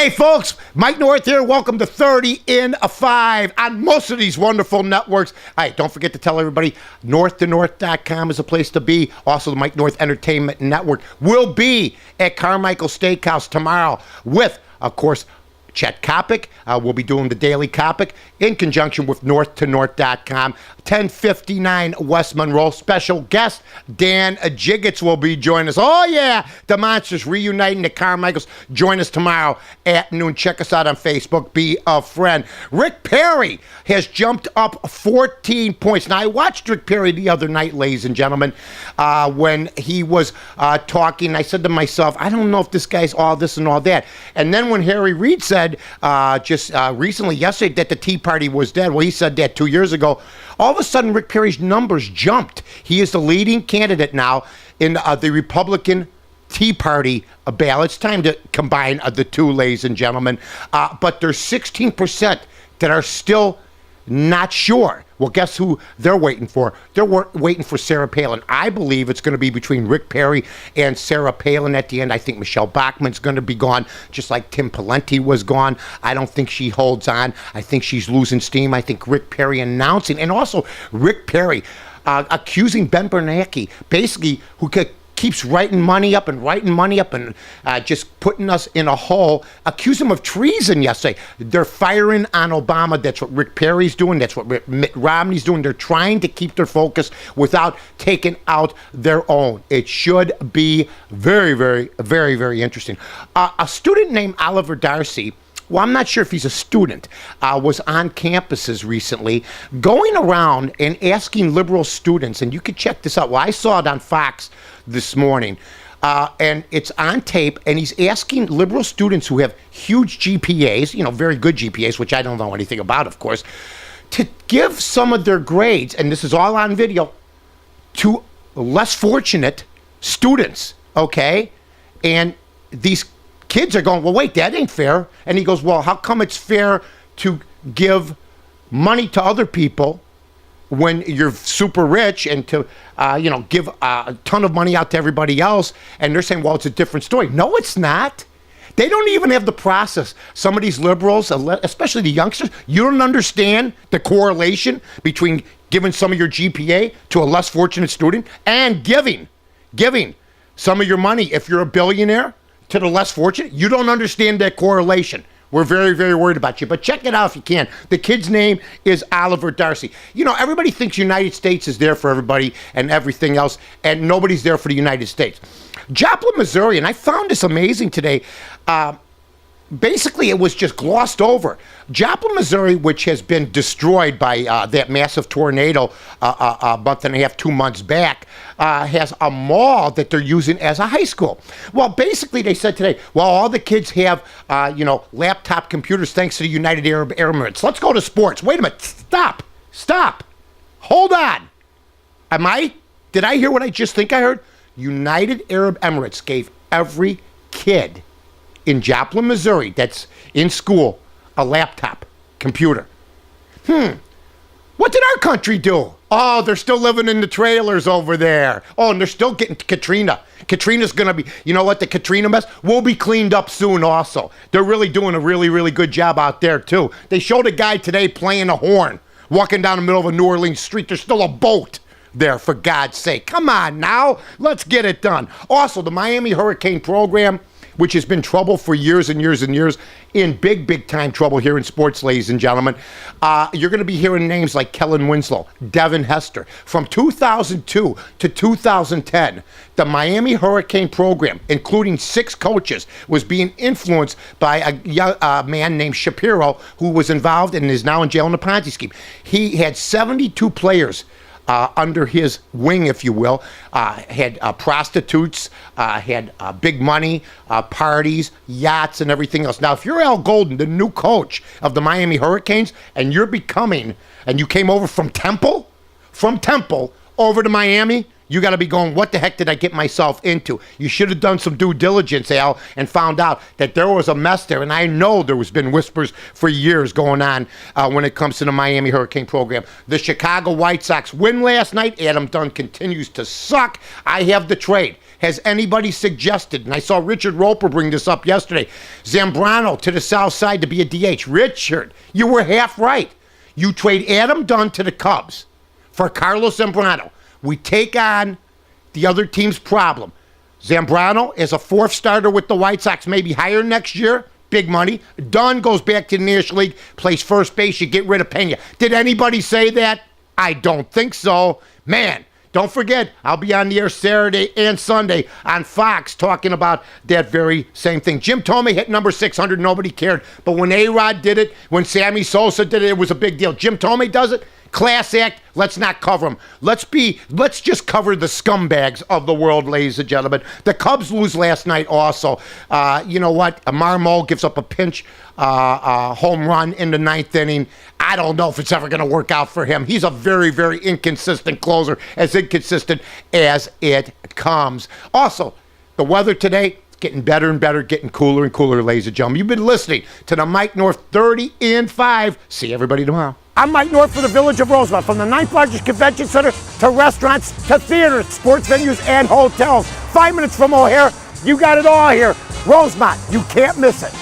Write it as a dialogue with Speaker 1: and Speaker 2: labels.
Speaker 1: Hey, folks, Mike North here. Welcome to 30 in a 5 on most of these wonderful networks. All right, don't forget to tell everybody, north2north.com is a place to be. Also, the Mike North Entertainment Network will be at Carmichael Steakhouse tomorrow with, of course, Chet Kopic. We'll be doing the Daily Kopic in conjunction with north2north.com. 1059 West Monroe. Special guest Dan Jiggets will be joining us. Oh, yeah. The Monsters reuniting at Carmichael's. Join us tomorrow at noon. Check us out on Facebook. Be a friend. Rick Perry has jumped up 14 points. Now, I watched Rick Perry the other night, ladies and gentlemen, when he was talking. I said to myself, I don't know if this guy's all this and all that. And then when Harry Reid said just recently, yesterday, that the Tea Party was dead, well, he said that 2 years ago. All of a sudden, Rick Perry's numbers jumped. He is the leading candidate now in the Republican Tea Party ballot. It's time to combine the two, ladies and gentlemen. But there's 16% that are still not sure. Well, guess who they're waiting for? They're waiting for Sarah Palin. I believe it's going to be between Rick Perry and Sarah Palin at the end. I think Michelle Bachmann's going to be gone, just like Tim Pawlenty was gone. I don't think she holds on. I think she's losing steam. I think Rick Perry announcing, and also Rick Perry accusing Ben Bernanke, basically, who keeps writing money up and just putting us in a hole, accuse him of treason yesterday. They're firing on Obama. That's what Rick Perry's doing. That's what Mitt Romney's doing. They're trying to keep their focus without taking out their own. It should be very, very, very, very interesting. A student named Oliver Darcy, well, I'm not sure if he's a student, was on campuses recently going around and asking liberal students, and you can check this out. Well, I saw it on Fox this morning, and it's on tape, and he's asking liberal students who have huge GPAs, very good GPAs, which I don't know anything about, of course, to give some of their grades, and this is all on video, to less fortunate students, okay? And these kids are going, well, wait, that ain't fair. And he goes, well, how come it's fair to give money to other people when you're super rich and to, give a ton of money out to everybody else? And they're saying, well, it's a different story. No, it's not. They don't even have the process. Some of these liberals, especially the youngsters, you don't understand the correlation between giving some of your GPA to a less fortunate student and giving some of your money, if you're a billionaire, to the less fortunate. You don't understand that correlation. We're very, very worried about you. But check it out if you can. The kid's name is Oliver Darcy. Everybody thinks United States is there for everybody and everything else, and nobody's there for the United States. Joplin, Missouri, and I found this amazing today. Basically, it was just glossed over. Joplin, Missouri, which has been destroyed by that massive tornado a month and a half, 2 months back, has a mall that they're using as a high school. Well, basically, they said today, well, all the kids have, laptop computers thanks to the United Arab Emirates. Let's go to sports. Wait a minute. Stop. Hold on. Did I hear what I just think I heard? United Arab Emirates gave every kid in Joplin, Missouri, that's in school, a laptop computer. What did our country do? Oh, they're still living in the trailers over there. Oh, and they're still getting Katrina. Katrina's going to be, you know what, the Katrina mess will be cleaned up soon also. They're really doing a really, really good job out there, too. They showed a guy today playing a horn, walking down the middle of a New Orleans street. There's still a boat there, for God's sake. Come on now. Let's get it done. Also, the Miami Hurricane Program, which has been trouble for years and years and years, in big, big time trouble here in sports, ladies and gentlemen. You're going to be hearing names like Kellen Winslow, Devin Hester. From 2002 to 2010, the Miami Hurricane Program, including 6 coaches, was being influenced by a man named Shapiro, who was involved and is now in jail in the Ponzi scheme. He had 72 players under his wing, if you will, had prostitutes, had big money, parties, yachts, and everything else. Now, if you're Al Golden, the new coach of the Miami Hurricanes, and you came over from Temple over to Miami, you got to be going, what the heck did I get myself into? You should have done some due diligence, Al, and found out that there was a mess there. And I know there was been whispers for years going on when it comes to the Miami Hurricane Program. The Chicago White Sox win last night. Adam Dunn continues to suck. I have the trade. Has anybody suggested, and I saw Richard Roper bring this up yesterday, Zambrano to the south side to be a DH? Richard, you were half right. You trade Adam Dunn to the Cubs for Carlos Zambrano. We take on the other team's problem. Zambrano is a fourth starter with the White Sox, maybe higher next year. Big money. Dunn goes back to the National League, plays first base. You get rid of Pena. Did anybody say that? I don't think so. Man, don't forget, I'll be on the air Saturday and Sunday on Fox talking about that very same thing. Jim Thome hit number 600. Nobody cared. But when A-Rod did it, when Sammy Sosa did it, it was a big deal. Jim Thome does it. Class act, let's not cover them. Let's just cover the scumbags of the world, ladies and gentlemen. The Cubs lose last night also. You know what? Marmol gives up a pinch home run in the ninth inning. I don't know if it's ever going to work out for him. He's a very, very inconsistent closer, as inconsistent as it comes. Also, the weather today, getting better and better, getting cooler and cooler, ladies and gentlemen. You've been listening to the Mike North 30 in 5. See everybody tomorrow. I'm Mike North for the Village of Rosemont. From the 9th largest convention center to restaurants to theaters, sports venues, and hotels. 5 minutes from O'Hare, you got it all here. Rosemont, you can't miss it.